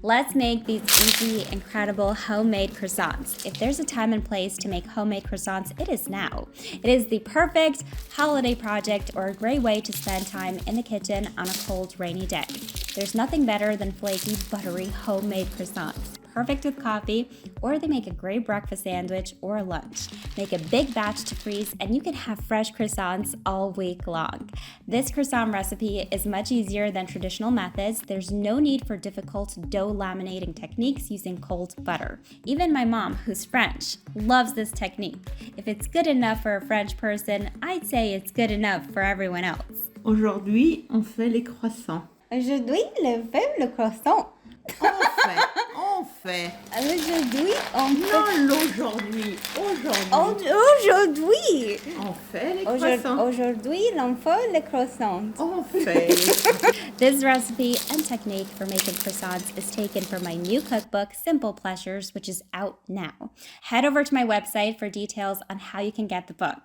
Let's make these easy, incredible homemade croissants. If there's a time and place to make homemade croissants, it is now. It is the perfect holiday project or a great way to spend time in the kitchen on a cold, rainy day. There's nothing better than flaky, buttery, homemade croissants. Perfect with coffee, or they make a great breakfast sandwich or lunch. Make a big batch to freeze, and you can have fresh croissants all week long. This croissant recipe is much easier than traditional methods. There's no need for difficult dough laminating techniques using cold butter. Even my mom, who's French, loves this technique. If it's good enough for a French person, I'd say it's good enough for everyone else. Aujourd'hui, on fait les croissants. Aujourd'hui, on fait le croissant. On fait. Aujourd'hui, on fait... Non, l'aujourd'hui. Aujourd'hui. On fait les croissants. Aujourd'hui, on fait le croissant. On fait. This recipe and technique for making croissants is taken from my new cookbook, Simple Pleasures, which is out now. Head over to my website for details on how you can get the book.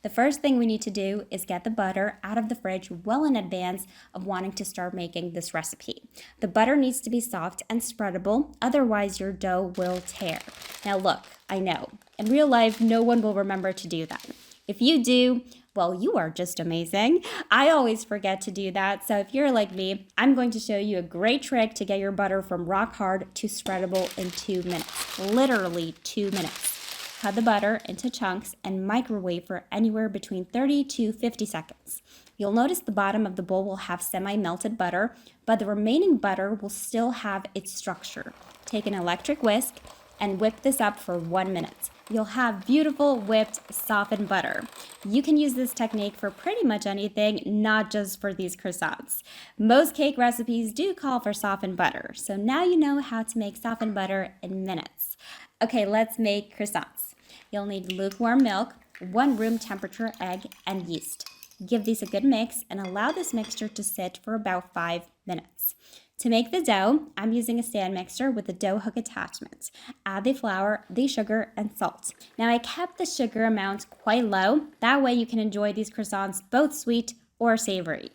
The first thing we need to do is get the butter out of the fridge well in advance of wanting to start making this recipe. The butter needs to be soft and spreadable, otherwise your dough will tear. Now look, I know, in real life, no one will remember to do that. If you do, well, you are just amazing. I always forget to do that, so if you're like me, I'm going to show you a great trick to get your butter from rock hard to spreadable in 2 minutes. Literally 2 minutes. Cut the butter into chunks and microwave for anywhere between 30 to 50 seconds. You'll notice the bottom of the bowl will have semi-melted butter, but the remaining butter will still have its structure. Take an electric whisk and whip this up for 1 minute. You'll have beautiful, whipped, softened butter. You can use this technique for pretty much anything, not just for these croissants. Most cake recipes do call for softened butter, so now you know how to make softened butter in minutes. Okay, let's make croissants. You'll need lukewarm milk, 1 room temperature egg, and yeast. Give these a good mix and allow this mixture to sit for about 5 minutes. To make the dough, I'm using a stand mixer with a dough hook attachment. Add the flour, the sugar, and salt. Now I kept the sugar amount quite low. That way you can enjoy these croissants both sweet or savory.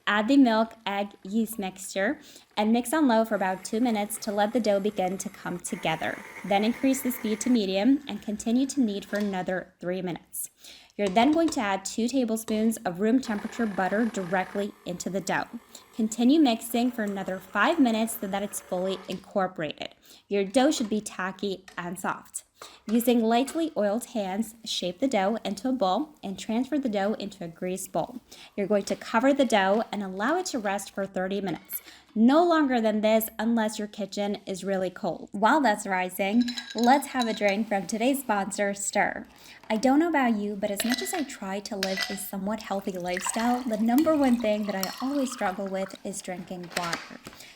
Add the milk, egg, yeast mixture and mix on low for about 2 minutes to let the dough begin to come together. Then increase the speed to medium and continue to knead for another 3 minutes. You're then going to add 2 tablespoons of room temperature butter directly into the dough. Continue mixing for another 5 minutes so that it's fully incorporated. Your dough should be tacky and soft. Using lightly oiled hands, shape the dough into a ball and transfer the dough into a greased bowl. You're going to cover the dough and allow it to rest for 30 minutes. No longer than this unless your kitchen is really cold. While that's rising, let's have a drink from today's sponsor, Stir. I don't know about you, but as much as I try to live a somewhat healthy lifestyle, the number one thing that I always struggle with is drinking water.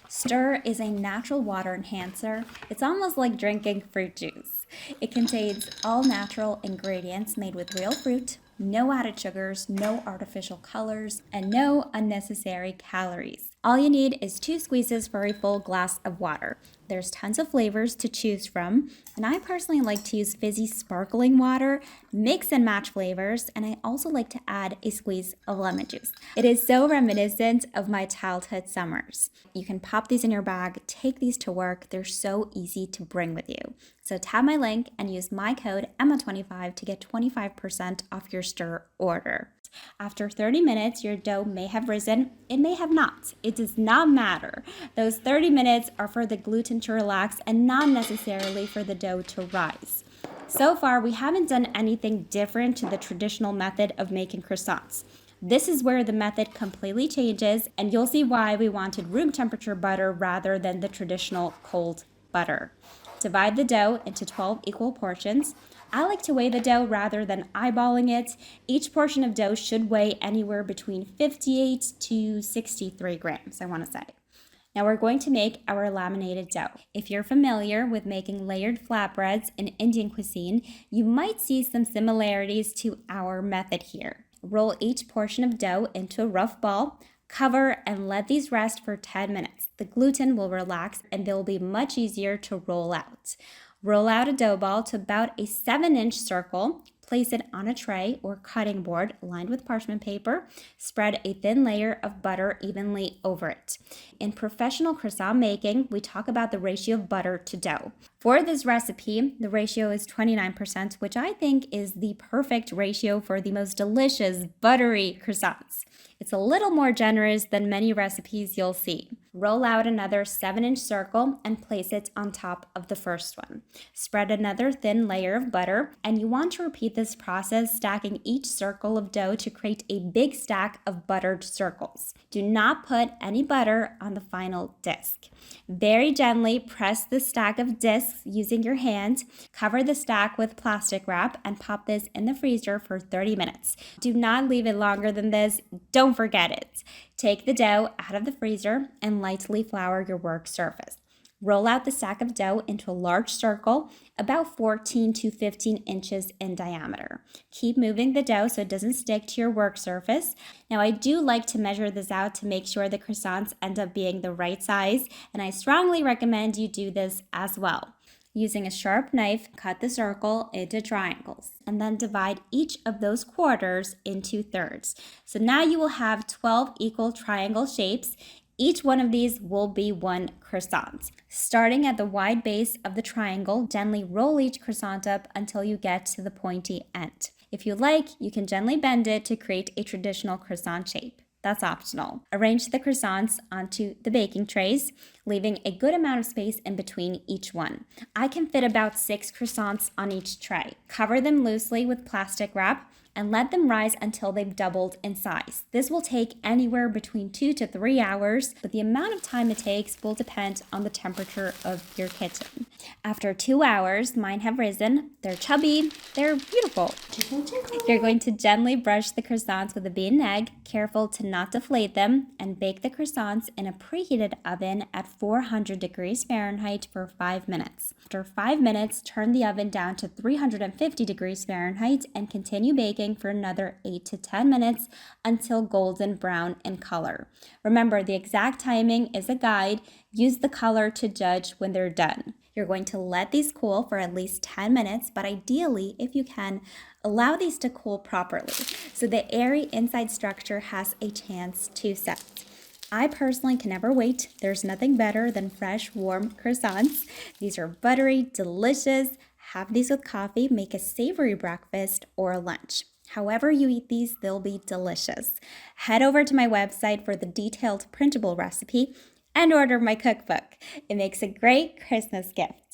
Stir is a natural water enhancer. It's almost like drinking fruit juice. It contains all natural ingredients made with real fruit, no added sugars, no artificial colors, and no unnecessary calories. All you need is 2 squeezes for a full glass of water. There's tons of flavors to choose from, and I personally like to use fizzy sparkling water, mix and match flavors, and I also like to add a squeeze of lemon juice. It is so reminiscent of my childhood summers. You can pop these in your bag, take these to work. They're so easy to bring with you. So tap my link and use my code EMMA25 to get 25% off your Stir order. After 30 minutes, your dough may have risen. It may have not. It does not matter. Those 30 minutes are for the gluten to relax and not necessarily for the dough to rise. So far, we haven't done anything different to the traditional method of making croissants. This is where the method completely changes, and you'll see why we wanted room temperature butter rather than the traditional cold butter. Divide the dough into 12 equal portions. I like to weigh the dough rather than eyeballing it. Each portion of dough should weigh anywhere between 58 to 63 grams, I want to say. Now we're going to make our laminated dough. If you're familiar with making layered flatbreads in Indian cuisine, you might see some similarities to our method here. Roll each portion of dough into a rough ball. Cover and let these rest for 10 minutes. The gluten will relax and they'll be much easier to roll out. Roll out a dough ball to about a 7-inch circle. Place it on a tray or cutting board lined with parchment paper. Spread a thin layer of butter evenly over it. In professional croissant making, we talk about the ratio of butter to dough. For this recipe, the ratio is 29%, which I think is the perfect ratio for the most delicious buttery croissants. It's a little more generous than many recipes you'll see. Roll out another 7-inch circle and place it on top of the first one. Spread another thin layer of butter, and you want to repeat this process, stacking each circle of dough to create a big stack of buttered circles. Do not put any butter on the final disc. Very gently press the stack of discs using your hand. Cover the stack with plastic wrap and pop this in the freezer for 30 minutes. Do not leave it longer than this. Don't forget it. Take the dough out of the freezer and lightly flour your work surface. Roll out the stack of dough into a large circle, about 14 to 15 inches in diameter. Keep moving the dough so it doesn't stick to your work surface. Now, I do like to measure this out to make sure the croissants end up being the right size, and I strongly recommend you do this as well. Using a sharp knife, cut the circle into triangles and then divide each of those quarters into thirds. So now you will have 12 equal triangle shapes. Each one of these will be one croissant. Starting at the wide base of the triangle, gently roll each croissant up until you get to the pointy end. If you like, you can gently bend it to create a traditional croissant shape. That's optional. Arrange the croissants onto the baking trays, leaving a good amount of space in between each one. I can fit about 6 croissants on each tray. Cover them loosely with plastic wrap and let them rise until they've doubled in size. This will take anywhere between 2 to 3 hours, but the amount of time it takes will depend on the temperature of your kitchen. After 2 hours, mine have risen. They're chubby. They're beautiful. You're going to gently brush the croissants with a beaten egg, careful to not deflate them, and bake the croissants in a preheated oven at 400 degrees Fahrenheit for 5 minutes. After 5 minutes, turn the oven down to 350 degrees Fahrenheit and continue baking for another 8 to 10 minutes until golden brown in color. Remember, the exact timing is a guide. Use the color to judge when they're done. You're going to let these cool for at least 10 minutes, but ideally, if you can, allow these to cool properly so the airy inside structure has a chance to set. I personally can never wait. There's nothing better than fresh, warm croissants. These are buttery, delicious. Have these with coffee, make a savory breakfast or lunch. However you eat these, they'll be delicious. Head over to my website for the detailed printable recipe and order my cookbook. It makes a great Christmas gift.